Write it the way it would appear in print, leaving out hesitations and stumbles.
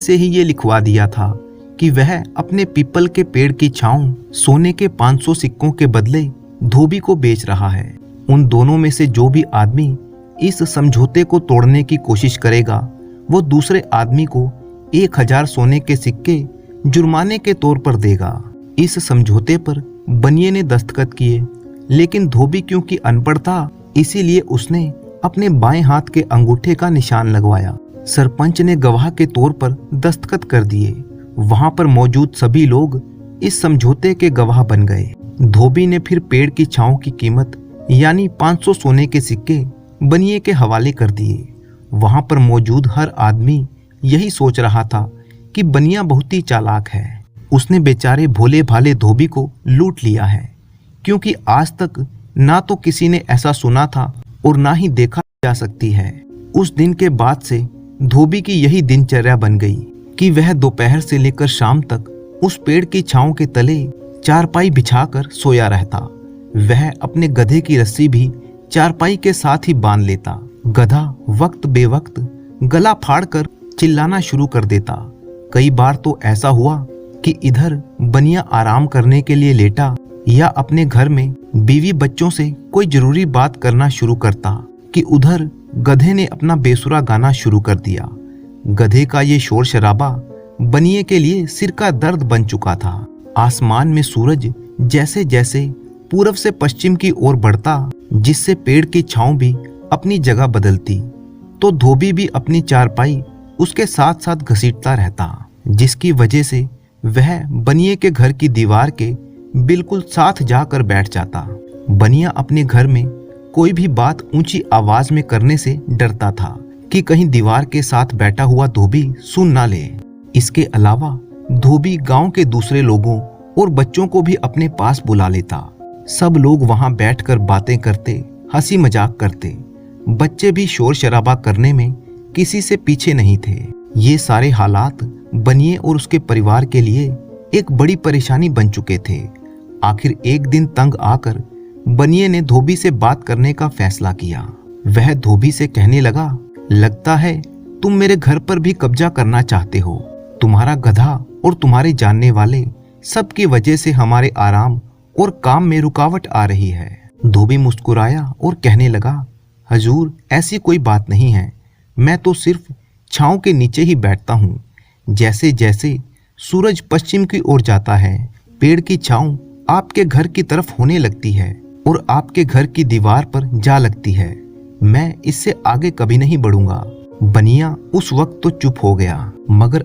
से ही ये लिखवा दिया था कि वह अपने पीपल के पेड़ की छांव सोने के 500 सिक्कों के बदले धोबी को बेच रहा है। उन दोनों में से जो भी आदमी इस समझौते को तोड़ने की कोशिश करेगा वो दूसरे आदमी को 1000 सोने के सिक्के जुर्माने के तौर पर देगा। इस समझौते पर बनिए ने दस्तखत किए, लेकिन धोबी क्योंकि अनपढ़ था इसीलिए उसने अपने बाएं हाथ के अंगूठे का निशान लगवाया। सरपंच ने गवाह के तौर पर दस्तखत कर दिए। वहां पर मौजूद सभी लोग इस समझौते के गवाह बन गए। धोबी ने फिर पेड़ की छांव की कीमत यानी 500 सोने के सिक्के बनिए के हवाले कर दिए। वहां पर मौजूद हर आदमी यही सोच रहा था कि बनिया बहुत ही चालाक है। उसने बेचारे भोले भाले धोबी को लूट लिया है, क्योंकि आज तक ना तो किसी ने ऐसा सुना था और ना ही देखा जा सकती है। उस दिन के बाद से धोबी की यही दिनचर्या बन गई कि वह दोपहर से लेकर शाम तक उस पेड़ की छांव के तले चारपाई बिछाकर सोया रहता। वह अपने गधे की रस्सी भी चारपाई के साथ ही बांध लेता। गधा वक्त बेवक्त गला फाड़कर चिल्लाना शुरू कर देता। कई बार तो ऐसा हुआ कि इधर बनिया आराम करने के लिए लेटा या अपने घर में बीवी बच्चों से कोई जरूरी बात करना शुरू करता कि उधर गधे ने अपना बेसुरा गाना शुरू कर दिया। गधे का ये शोर शराबा बनिए के लिए सिर का दर्द बन चुका था। आसमान में सूरज जैसे जैसे पूरब से पश्चिम की ओर बढ़ता, जिससे पेड़ की छांव भी अपनी जगह बदलती, तो धोबी भी अपनी चारपाई उसके साथ साथ घसीटता रहता, जिसकी वजह से वह बनिए के घर की दीवार के बिल्कुल साथ जाकर बैठ जाता। बनिया अपने घर में कोई भी बात ऊंची आवाज में करने से डरता था कि कहीं दीवार के साथ बैठा हुआ धोबी सुन ना ले। इसके अलावा धोबी गांव के दूसरे लोगों और बच्चों को भी अपने पास बुला लेता। सब लोग वहां बैठकर बातें करते, हंसी मजाक करते। बच्चे भी शोर शराबा करने में किसी से पीछे नहीं थे। ये सारे हालात बनिए और उसके परिवार के लिए एक बड़ी परेशानी बन चुके थे। आखिर एक दिन तंग आकर बनिए ने धोबी से बात करने का फैसला किया। वह धोबी से कहने लगा, लगता है तुम मेरे घर पर भी कब्जा करना चाहते हो। तुम्हारा गधा और तुम्हारे जानने वाले सबकी वजह से हमारे आराम और काम में रुकावट आ रही है। धोबी मुस्कुराया और कहने लगा, हजूर ऐसी कोई बात नहीं है, मैं तो सिर्फ छांव के नीचे ही बैठता हूँ। जैसे जैसे सूरज पश्चिम की ओर जाता है, पेड़ की छांव आपके घर की तरफ होने लगती है और आपके घर की दीवार पर जा लगती है। मैं इससे आगे कभी नहीं बढ़ूंगा। बनिया उस वक्त तो चुप हो गया, मगर